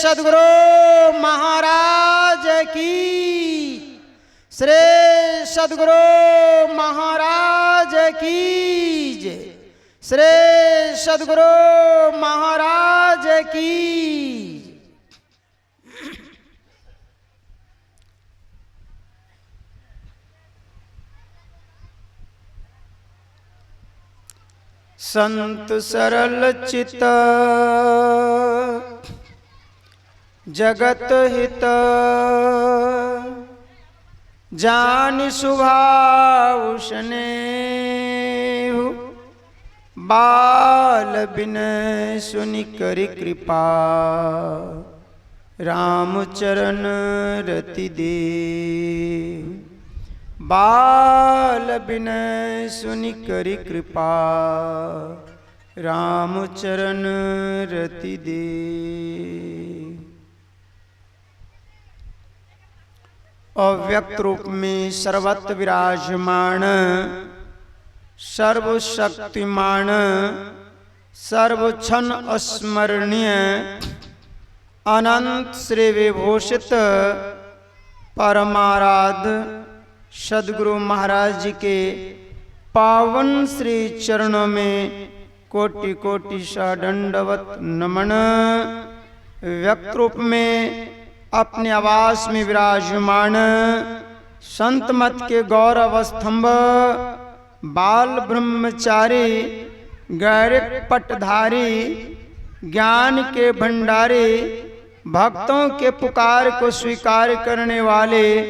सद्गुरु महाराज की, श्री सद्गुरु महाराज की जय, श्री सद्गुरु महाराज की। संत सरल चित जगत हित, जानि स्वभाव स्नेहु, बाल बिनय सुनि करि कृपा, राम चरण रति देव। बाल बिनय सुनि करि कृपा, राम चरण रति देव। अव्यक्त रूप में सर्वत्र विराजमान, सर्वशक्तिमान, सर्वक्षण अस्मरणीय, अनंत श्री विभूषित परमाराध्य सद्गुरु महाराज जी के पावन श्री चरणों में कोटि कोटि सा दंडवत नमन। व्यक्त रूप में अपने आवास में विराजमान संत मत के गौरव स्तंभ, बाल ब्रह्मचारी, गैरिक पटधारी, ज्ञान के भंडारी, भक्तों के पुकार को स्वीकार करने वाले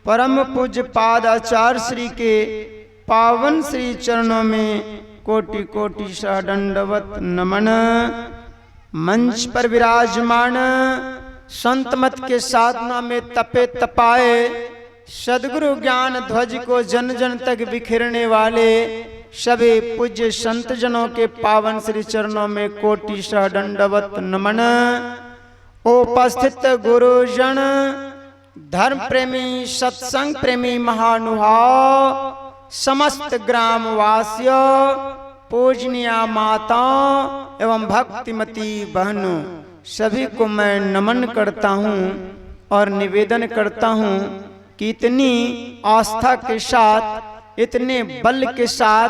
परम पूज्य पाद आचार्य श्री के पावन श्री चरणों में कोटि कोटि सा दंडवत नमन। मंच पर विराजमान संत मत के साधना में तपे तपाए सद्गुरु ज्ञान ध्वज को जन जन तक बिखेरने वाले सभी पूज्य संत जनों के पावन श्री चरणों में कोटि सा दंडवत नमन। उपस्थित गुरुजन, धर्म प्रेमी, सत्संग प्रेमी महानुभाव, समस्त ग्रामवासियों, पूजनीय माताओं एवं भक्तिमती बहनों, सभी को मैं नमन करता हूँ और निवेदन करता हूँ कि इतनी आस्था के साथ, इतने बल के साथ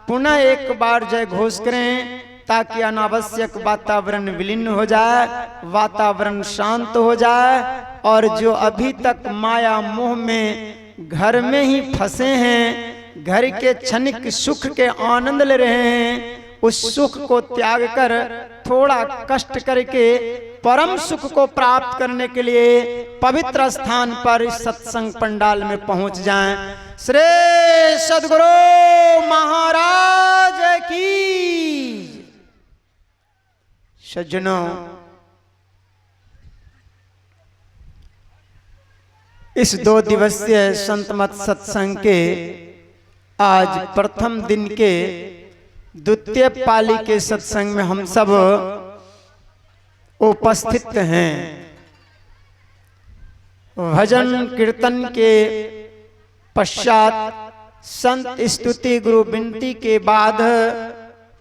पुनः एक बार जय घोष करें ताकि अनावश्यक वातावरण विलीन हो जाए, वातावरण शांत हो जाए और जो अभी तक माया मोह में घर में ही फंसे हैं, घर के क्षणिक सुख के आनंद ले रहे हैं, उस सुख को त्याग कर थोड़ा कष्ट करके परम सुख को प्राप्त करने के लिए पवित्र स्थान पर इस सत्संग पंडाल में पहुंच जाएं। श्री सद्गुरु महाराज की। सज्जनों, इस 2 दिवसीय संत मत सत्संग के आज प्रथम दिन के द्वितीय पाली के सत्संग में हम सब उपस्थित हैं। भजन कीर्तन के पश्चात संत स्तुति गुरु विनती के बाद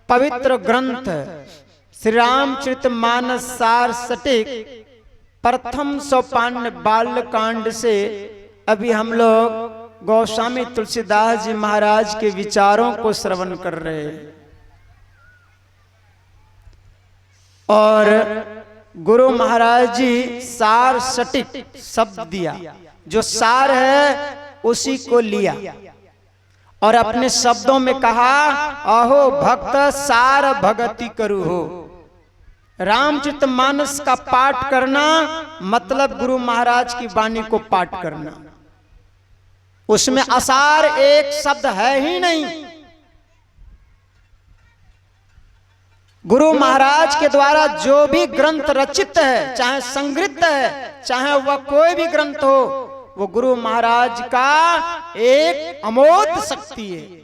पवित्र ग्रंथ श्री रामचरितमानस सार सटीक प्रथम सोपान बालकांड से अभी हम लोग गोस्वामी तुलसीदास जी महाराज के विचारों को श्रवण कर रहे हैं और गुरु महाराज जी सार सटीक शब्द दिया, जो सार है उसी को लिया और अपने शब्दों में कहा, अहो भक्त सार भगति करु हो। रामचरितमानस का पाठ करना मतलब गुरु महाराज की वाणी को पाठ करना, उसमें असार एक शब्द है ही नहीं। गुरु महाराज के द्वारा जो भी ग्रंथ रचित है, चाहे संग्रहित है, चाहे वह कोई भी ग्रंथ हो, वो गुरु महाराज का एक अमोघ शक्ति है।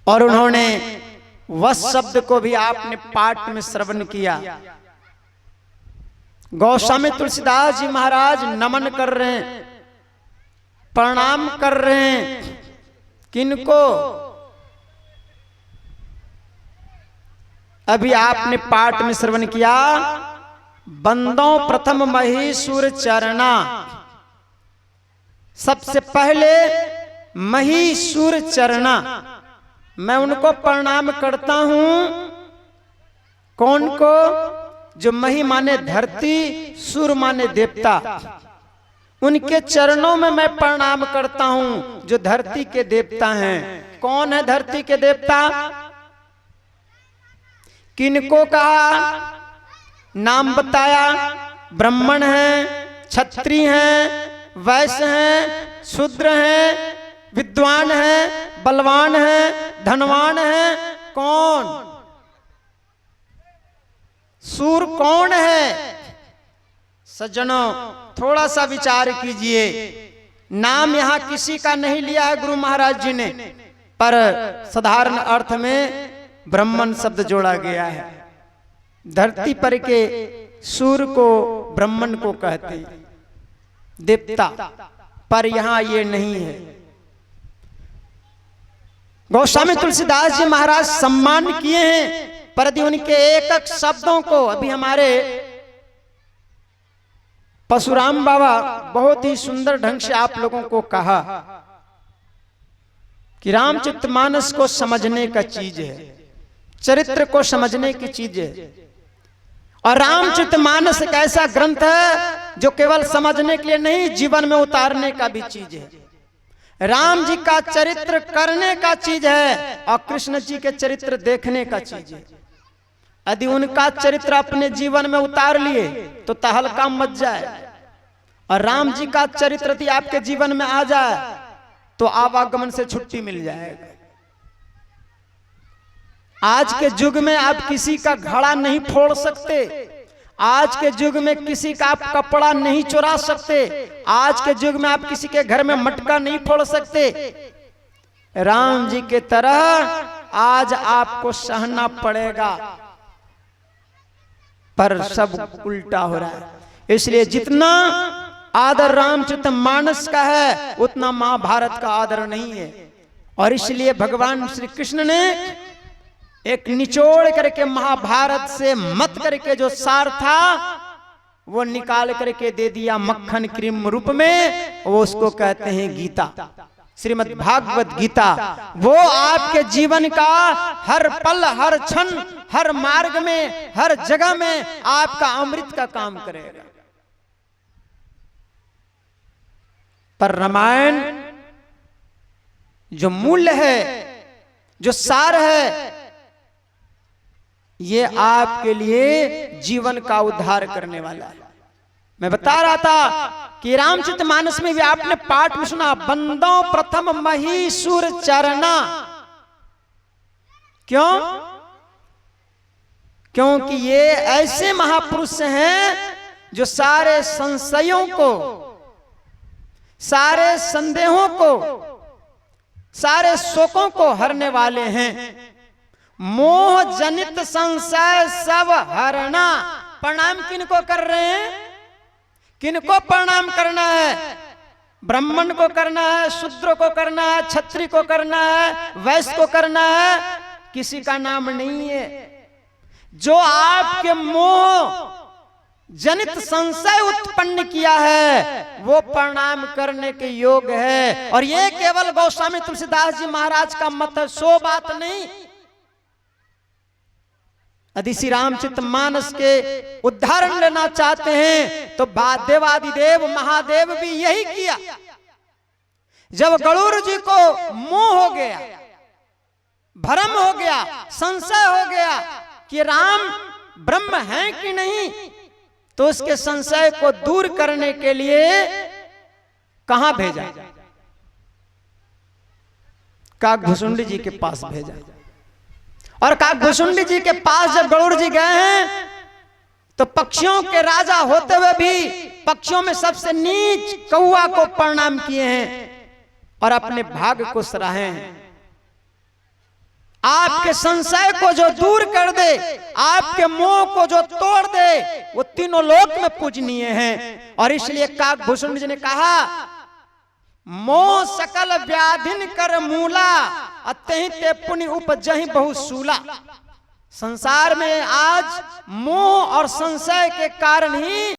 और उन्होंने वह शब्द को भी आपने पाठ में श्रवण किया। गोस्वामी तुलसीदास जी महाराज नमन कर रहे हैं, प्रणाम कर रहे हैं। किनको? अभी आपने पाठ में श्रवण किया, बंदों प्रथम महीसुर चरणा, सबसे पहले महीसुर चरणा, मैं उनको प्रणाम करता हूं। कौन को? जो मही माने धरती, सुर माने देवता, उनके चरणों में मैं प्रणाम करता हूं जो धरती के देवता हैं। कौन है धरती के देवता? किनको कहा? नाम बताया। ब्राह्मण हैं, क्षत्रिय हैं, वैश्य हैं, शूद्र हैं, विद्वान हैं, बलवान हैं, धनवान हैं। कौन? सूर कौन है? सज्जनों थोड़ा सा विचार कीजिए। नाम यहां किसी का नहीं लिया है गुरु महाराज जी ने, पर साधारण अर्थ में ब्राह्मण शब्द जोड़ा गया है। धरती पर के सूर को ब्राह्मण को कहते हैं, देवता, पर यहां ये नहीं है। गोस्वामी तुलसीदास जी महाराज सम्मान किए हैं, पर यदि उनके एक एक शब्दों को, अभी हमारे परशुराम बाबा बहुत ही सुंदर ढंग से आप लोगों को कहा कि रामचरितमानस को समझने का चीज है, चरित्र को समझने की चीज है। और रामचरितमानस एक ऐसा ग्रंथ है जो केवल समझने के लिए नहीं, जीवन में उतारने का भी चीज है। राम जी का चरित्र करने का चीज है और कृष्ण जी के चरित्र देखने का चीज है। यदि उनका चरित्र अपने जीवन में उतार लिए तो तहलका मच जाए, और राम जी का चरित्र यदि आपके जीवन में आ जाए तो आवागमन से छुट्टी मिल जाएगा। आज के युग में आप किसी का घड़ा नहीं फोड़ सकते, आज के युग में किसी का आप कपड़ा नहीं चुरा सकते, आज के युग में आप किसी के घर में मटका नहीं फोड़ सकते। राम जी के तरह आज आपको सहना पड़ेगा, पर सब उल्टा हो रहा है। इसलिए जितना आदर रामचरितमानस का है उतना महाभारत का आदर नहीं है। और इसलिए भगवान श्री कृष्ण ने एक निचोड़ करके महाभारत से मत करके जो सार था वो निकाल करके दे दिया मक्खन क्रीम रूप में, वो उसको कहते हैं गीता, श्रीमद् भागवत गीता। वो आपके जीवन का हर पल, हर क्षण, हर मार्ग में, हर जगह में आपका अमृत का काम करेगा। पर रामायण जो मूल्य है, जो सार है, ये आपके लिए जीवन का उद्धार करने वाला है। मैं बता रहा था कि रामचरितमानस में भी आपने पाठ में सुना, बंदों प्रथम महीसुर चरणा। क्यों? क्योंकि ये ऐसे महापुरुष हैं जो सारे संशयों को, सारे संदेहों को, सारे शोकों को हरने वाले हैं। मोह जनित संशय सब हरना। प्रणाम किनको कर रहे हैं? किनको प्रणाम करना है? ब्राह्मण को करना है, शूद्र को करना है, क्षत्रिय को करना है, वैश्य को करना है, किसी का नाम नहीं है। जो आपके मोह जनित संशय उत्पन्न किया है वो प्रणाम करने के योग्य है। और ये केवल गोस्वामी तुलसीदास जी महाराज का मत है, सो बात नहीं। यदि श्री रामचरितमानस के उदाहरण लेना चाहते हैं तो देवादिदेव महादेव भी यही किया। जब गरुड़ जी को मोह हो गया, भ्रम हो गया, संशय हो गया कि राम ब्रह्म हैं कि नहीं, तो उसके संशय को दूर करने के लिए कहां भेजा? काकभुसुंडी जी के पास भेजा। और काकभुसुंडी जी के पास जब गरुड़ जी गए हैं तो पक्षियों के राजा होते हुए भी पक्षियों में सबसे नीच कौआ को प्रणाम किए हैं और अपने भाग्य को सराहे हैं। आपके संशय को जो दूर कर दे, आपके मोह को जो तोड़ दे, वो तीनों लोक में पूजनीय हैं। और इसलिए काकभुसुंडी जी ने कहा, मोह सकल व्याधिन कर मूला, अतहि ते पुण्य उपजहि बहुसूला। संसार में आज मोह और संशय के कारण ही